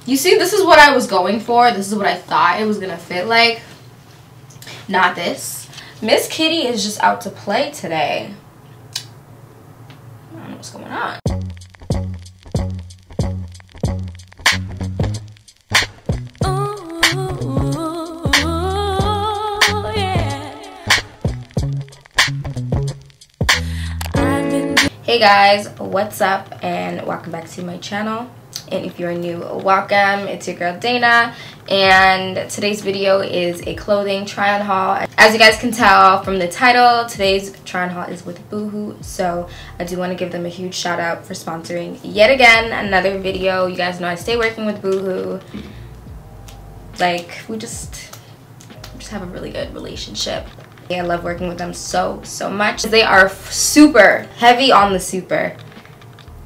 You see, this is what I was going for. This is what I thought it was gonna fit like. Not this. Miss Kitty is just out to play today. I don't know what's going on. Hey guys, what's up and welcome back to my channel. And if you're new, welcome. It's your girl Dana, and today's video is a clothing try on haul. As you guys can tell from the title, today's try on haul is with Boohoo, so I do want to give them a huge shout out for sponsoring yet again another video. You guys know I stay working with Boohoo. Like, we just have a really good relationship. I love working with them so much. They are super heavy on the super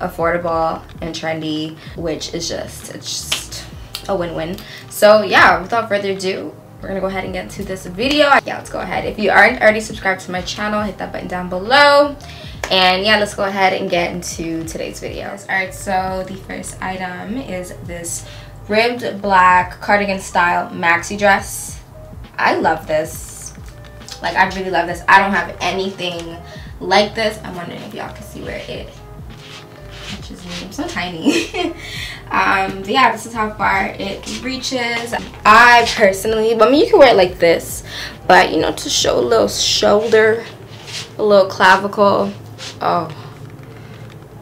affordable and trendy, which is it's just a win-win. So yeah, without further ado, we're gonna go ahead and get into this video. Yeah, let's go ahead. If you aren't already subscribed to my channel, hit that button down below. And yeah, let's go ahead and get into today's video. Alright, so the first item is this ribbed black cardigan style maxi dress. I love this. Like, I really love this. I don't have anything like this. I'm wondering if y'all can see where it touches me. I'm so tiny. But yeah, this is how far it reaches. I personally, I mean, you can wear it like this, but you know, to show a little shoulder, a little clavicle. Oh,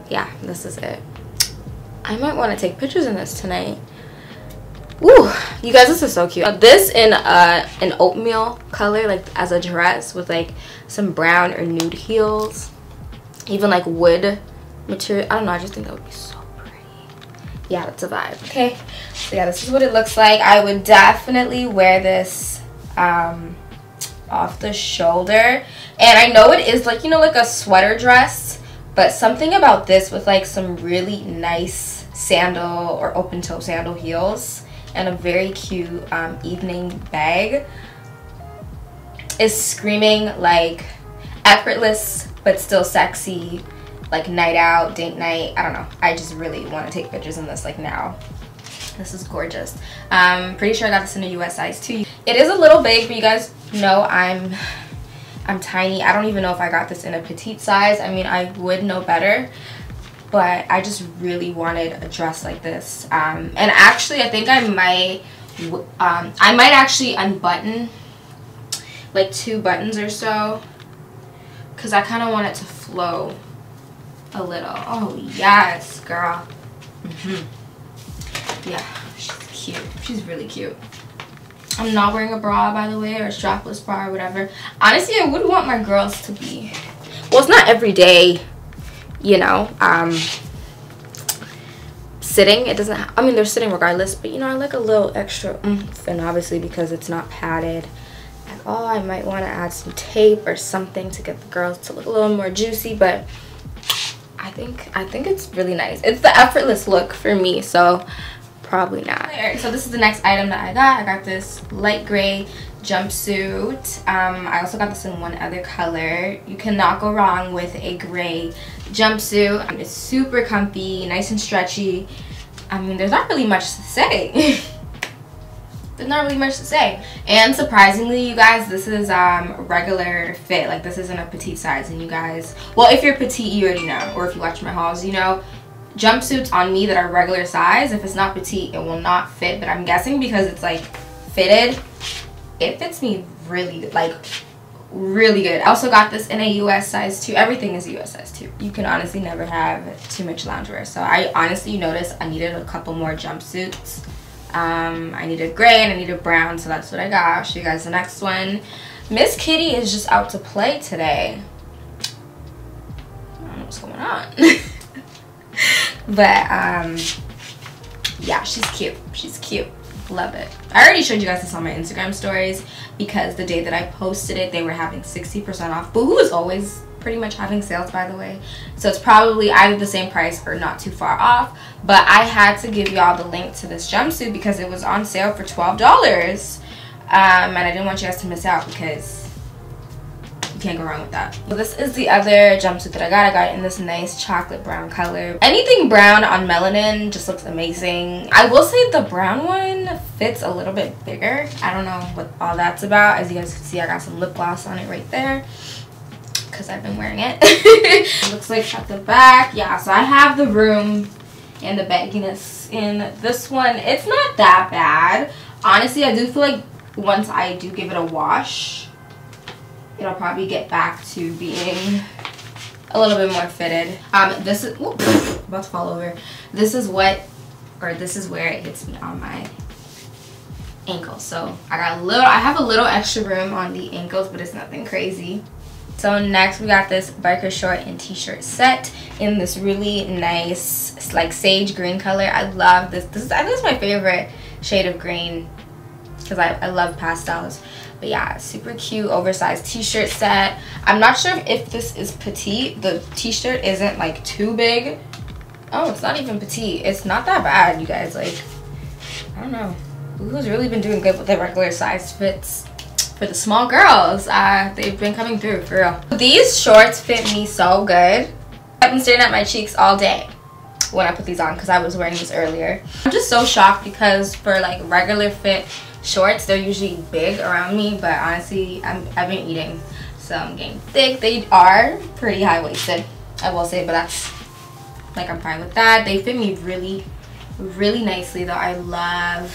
yeah, this is it. I might want to take pictures in this tonight. Ooh, you guys, this is so cute. This in an oatmeal color, like as a dress with like some brown or nude heels, even like wood material. I don't know, I just think that would be so pretty. Yeah, that's a vibe. Okay, so yeah, this is what it looks like. I would definitely wear this off the shoulder, and I know it is like, you know, like a sweater dress, but something about this with like some really nice sandal or open toe sandal heels and a very cute evening bag is screaming like effortless but still sexy, like night out, date night. I don't know, I just really want to take pictures in this like now. This is gorgeous. Pretty sure I got this in a US size too. It is a little big, but you guys know I'm tiny. I don't even know if I got this in a petite size. I mean, I would know better, but I just really wanted a dress like this. And actually, I think I might actually unbutton like 2 buttons or so, because I kind of want it to flow a little. Oh yes, girl. Yeah, she's cute. She's really cute. I'm not wearing a bra, by the way, or a strapless bra or whatever. Honestly, I would want my girls to be, well, it's not every day, you know, sitting. It doesn't, I mean, they're sitting regardless, but you know, I like a little extra oomph, and obviously because it's not padded at all, I might want to add some tape or something to get the girls to look a little more juicy, but I think it's really nice. It's the effortless look for me, so probably not. So this is the next item that I got. I got this light gray jumpsuit. I also got this in one other color. You cannot go wrong with a gray jumpsuit. It's super comfy, nice and stretchy. I mean, there's not really much to say. There's not really much to say. And surprisingly, you guys, this is regular fit. Like, this isn't a petite size. And you guys, well, if you're petite, you already know, or if you watch my hauls, you know, jumpsuits on me that are regular size, if it's not petite, it will not fit. But I'm guessing because it's like fitted, it fits me really, like, really good. I also got this in a US size too. Everything is a US size too. You can honestly never have too much loungewear. So I honestly noticed I needed a couple more jumpsuits. I needed gray and I needed brown, so that's what I got. I'll show you guys the next one. Miss Kitty is just out to play today. I don't know what's going on. But yeah, she's cute. She's cute. Love it. I already showed you guys this on my Instagram stories, because the day that I posted it, they were having 60% off. Boohoo is always pretty much having sales, by the way, so it's probably either the same price or not too far off. But I had to give y'all the link to this jumpsuit because it was on sale for $12, and I didn't want you guys to miss out, because You can't go wrong with that. So this is the other jumpsuit that I got it in this nice chocolate brown color. Anything brown on melanin just looks amazing. I will say the brown one fits a little bit bigger. I don't know what all that's about. As you guys can see, I got some lip gloss on it right there because I've been wearing it. It looks like at the back. Yeah, so I have the room and the bagginess in this one. It's not that bad. Honestly, I do feel like once I do give it a wash, it'll probably get back to being a little bit more fitted. This is about to fall over. This is what, or this is where it hits me on my ankles. So I have a little extra room on the ankles, but it's nothing crazy. So next we got this biker short and t-shirt set in this really nice like sage green color. I love this. I think it's my favorite shade of green because I love pastels. But yeah, super cute oversized t-shirt set. I'm not sure if this is petite. The t-shirt isn't like too big. Oh, it's not even petite. It's not that bad, you guys. Like, I don't know. Boohoo's really been doing good with the regular size fits for the small girls. They've been coming through for real. These shorts fit me so good. I've been staring at my cheeks all day when I put these on because I was wearing this earlier. I'm just so shocked because for like regular fit shorts, they're usually big around me, but honestly I've been eating, so I'm getting thick. They are pretty high-waisted, I will say, but that's like, I'm fine with that. They fit me really nicely though. I love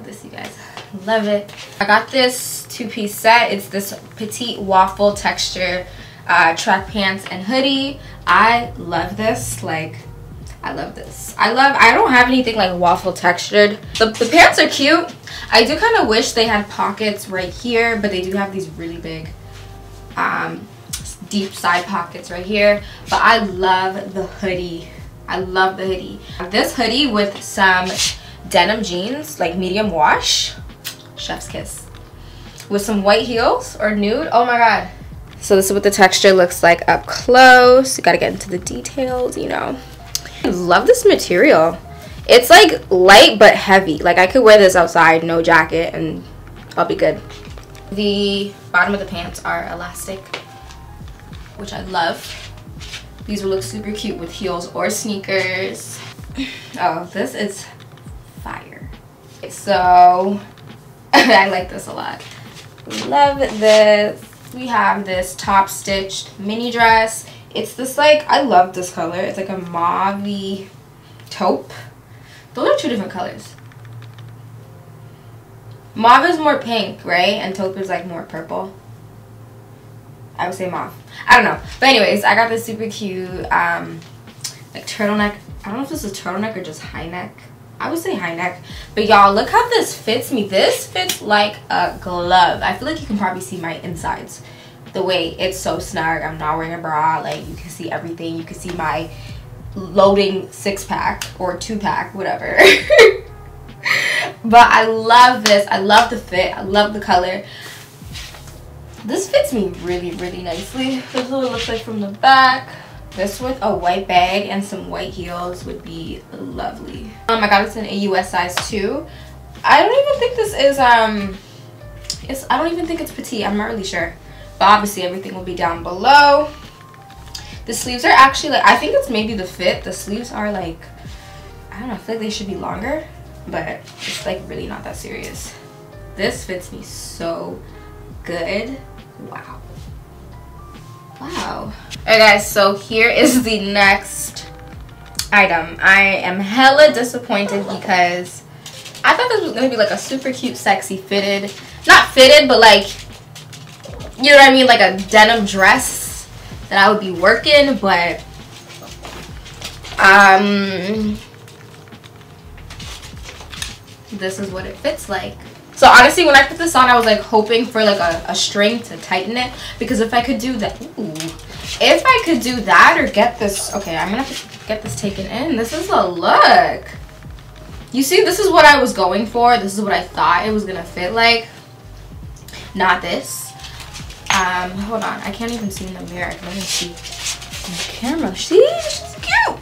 this, you guys. Love it. I got this two-piece set. It's this petite waffle texture track pants and hoodie. I love this. Like, I love this. I don't have anything like waffle textured. The pants are cute. I do kind of wish they had pockets right here, but they do have these really big deep side pockets right here. But I love the hoodie. I love the hoodie. This hoodie with some denim jeans, like medium wash, chef's kiss, with some white heels or nude. Oh my god. So this is what the texture looks like up close. You gotta get into the details, you know. I love this material. It's like light but heavy. Like, I could wear this outside, no jacket, and I'll be good. The bottom of the pants are elastic, which I love. These will look super cute with heels or sneakers. Oh, this is fire. So I like this a lot. Love this. We have this top stitched mini dress. It's this, like, I love this color. It's like a mauve-y taupe. Those are two different colors. Mauve is more pink, right? And taupe is like more purple. I would say mauve. I don't know. But anyways, I got this super cute like turtleneck. I don't know if this is turtleneck or just high neck. I would say high neck. But y'all, look how this fits me. This fits like a glove. I feel like you can probably see my insides. The way it's so snug. I'm not wearing a bra. Like, you can see everything. You can see my loading 6-pack or 2-pack, whatever. But I love this. I love the fit. I love the color. This fits me really nicely. This is what it looks like from the back. This with a white bag and some white heels would be lovely. I got this in a US size 2. I don't even think this is I don't even think it's petite. I'm not really sure. But obviously everything will be down below. The sleeves are actually, like, I think it's maybe the fit. The sleeves are like, I don't know, I feel like they should be longer, but it's like really not that serious. This fits me so good. Wow. Wow. Alright guys, so here is the next item. I am hella disappointed because I thought this was gonna be like a super cute, sexy fitted, not fitted, but like, you know what I mean, like a denim dress that I would be working, but this is what it fits like. So honestly, when I put this on, I was like hoping for like a string to tighten it, because if I could do that, if I could do that or get this, okay, I'm gonna have to get this taken in. This is a look. You see, this is what I was going for. This is what I thought it was gonna fit like. Not this. Hold on, I can't even see in the mirror. I can only see on the camera. See, she's cute.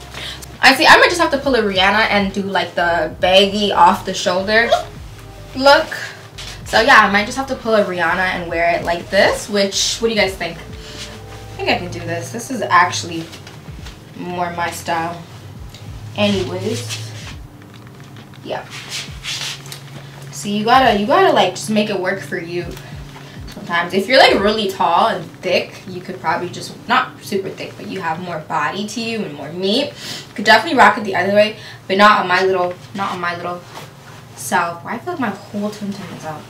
I see. I might just have to pull a Rihanna and do like the baggy off the shoulder look. So yeah, I might just have to pull a Rihanna and wear it like this, which, what do you guys think? I think I can do this. This is actually more my style. Anyways, yeah. So you gotta like just make it work for you. Sometimes if you're like really tall and thick, you could probably just, not super thick, but you have more body to you and more meat, you could definitely rock it the other way, but not on my little self. I feel like my whole tum tum is out.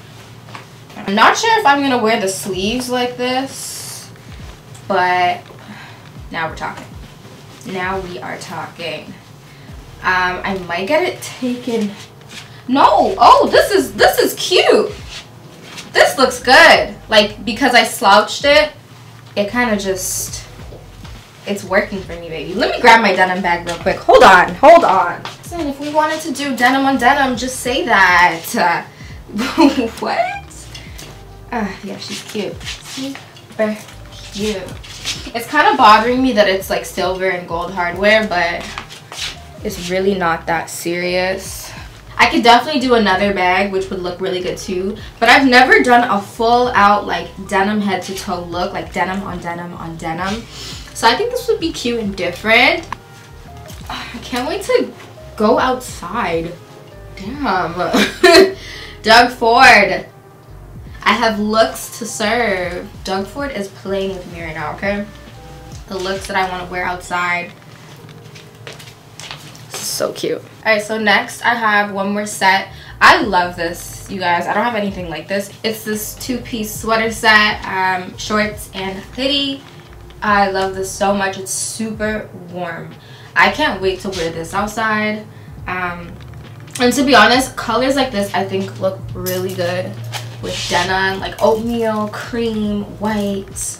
I'm not sure if I'm gonna wear the sleeves like this, but now we're talking. Now we are talking. I might get it taken. No. Oh, this is cute. This looks good. Like, because I slouched it, it kind of just, it's working for me, baby. Let me grab my denim bag real quick. Hold on. Listen, if we wanted to do denim on denim, just say that. What? Yeah, she's cute. Super cute. It's kind of bothering me that it's like silver and gold hardware, but it's really not that serious. I could definitely do another bag, which would look really good too, but I've never done a full out like denim head to toe look, like denim on denim on denim. So I think this would be cute and different. I can't wait to go outside. Damn. Doug Ford. I have looks to serve. Doug Ford is playing with me right now, okay? The looks that I want to wear outside. So cute. Alright, so next I have one more set. I love this, you guys. I don't have anything like this. It's this two-piece sweater set, shorts and hoodie. I love this so much. It's super warm. I can't wait to wear this outside. And to be honest, colors like this I think look really good with denim, like oatmeal, cream, white.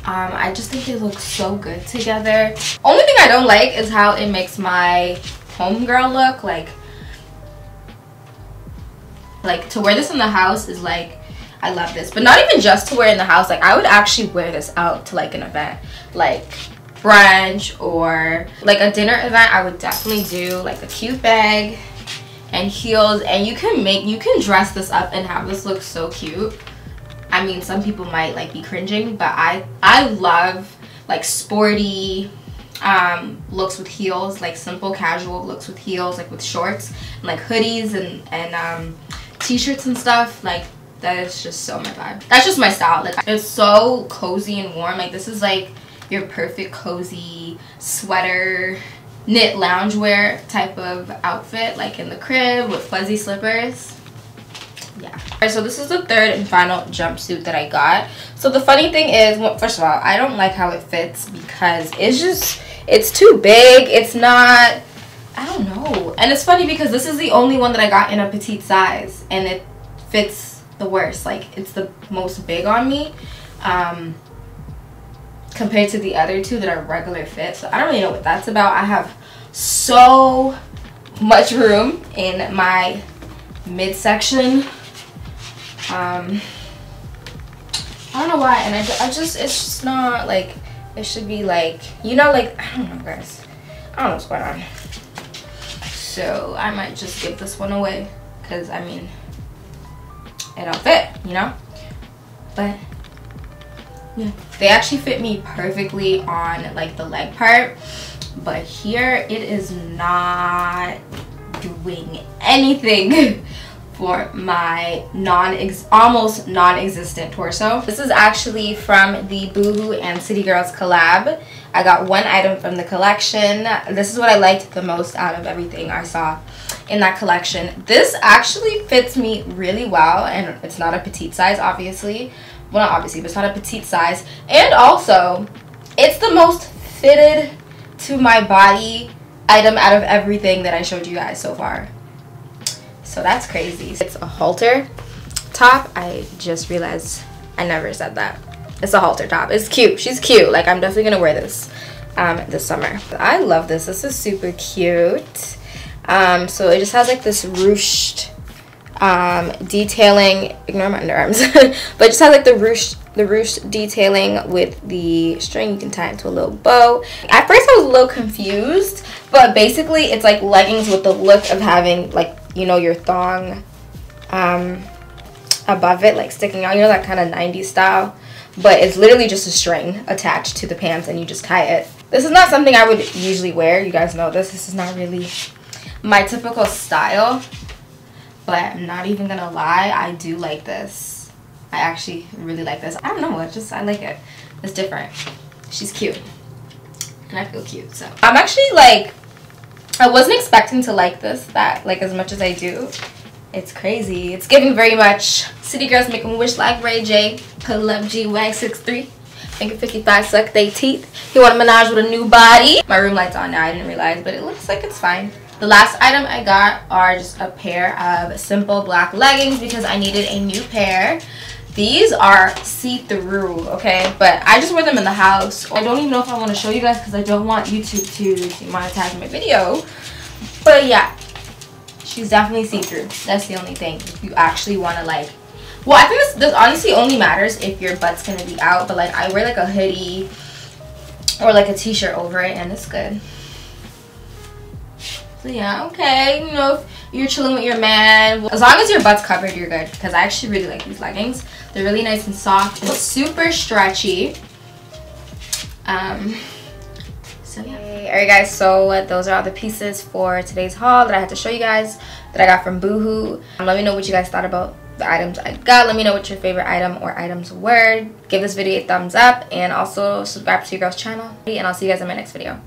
I just think they look so good together. Only thing I don't like is how it makes my homegirl look. Like to wear this in the house is like, I love this. But not even just to wear in the house. Like, I would actually wear this out to like an event, like brunch or like a dinner event. I would definitely do like a cute bag and heels, and you can dress this up and have this look so cute. I mean, some people might like be cringing, but I love like sporty looks with heels, like simple casual looks with heels, like with shorts and like hoodies and t-shirts and stuff. Like, that is just so my vibe. That's just my style. Like, it's so cozy and warm. Like, this is like your perfect cozy sweater, knit loungewear type of outfit, like in the crib with fuzzy slippers. Yeah. Alright, so this is the third and final jumpsuit that I got. So the funny thing is, well, first of all, I don't like how it fits because it's too big. It's not, I don't know. And it's funny because this is the only one that I got in a petite size, and it fits the worst. Like, it's the most big on me compared to the other two that are regular fit. So I don't really know what that's about. I have so much room in my midsection. I don't know why, and I just, it's just not like, it should be like, you know, like, I don't know, guys. I don't know what's going on. So I might just give this one away because, I mean, it don't fit, you know? But yeah, they actually fit me perfectly on like the leg part, but here it is not doing anything for my almost non-existent torso. This is actually from the Boohoo and City Girls collab. I got one item from the collection. This is what I liked the most out of everything I saw in that collection. This actually fits me really well, and it's not a petite size, obviously. Well, not obviously, but it's not a petite size. And also, it's the most fitted to my body item out of everything that I showed you guys so far. So that's crazy. It's a halter top. I just realized I never said that. It's a halter top. It's cute. She's cute. Like, I'm definitely gonna wear this this summer. I love this. This is super cute. So it just has like this ruched detailing. Ignore my underarms. But it just has like the ruched detailing with the string. You can tie it into a little bow. At first I was a little confused, but basically it's like leggings with the look of having, like, you know, your thong above it, like sticking out, you know, that kind of 90s style, but it's literally just a string attached to the pants and you just tie it. This is not something I would usually wear, you guys know this is not really my typical style, but I'm not even gonna lie, I do like this. I actually really like this. I don't know, I like it. It's different. She's cute and I feel cute. So I'm actually like, I wasn't expecting to like this like as much as I do. It's crazy. It's giving very much City Girls Make 'em Wish like Ray J. Pull up G Wag 6'3". Finger 55 suck they teeth. You want a menage with a new body. My room light's on now, I didn't realize, but it looks like it's fine. The last item I got are just a pair of simple black leggings because I needed a new pair. These are see-through, okay? But I just wear them in the house. I don't even know if I want to show you guys because I don't want YouTube to demonetize my video. But yeah, she's definitely see-through. That's the only thing. If you actually want to like... Well, I think this honestly only matters if your butt's going to be out. But like I wear like a hoodie or like a t-shirt over it and it's good. So yeah, okay, you know, if you're chilling with your man, as long as your butt's covered, you're good. Because I actually really like these leggings. They're really nice and soft and super stretchy. So yeah. Alright guys, so those are all the pieces for today's haul that I had to show you guys that I got from Boohoo. Let me know what you guys thought about the items I got. Let me know what your favorite item or items were. Give this video a thumbs up and also subscribe to your girl's channel. And I'll see you guys in my next video.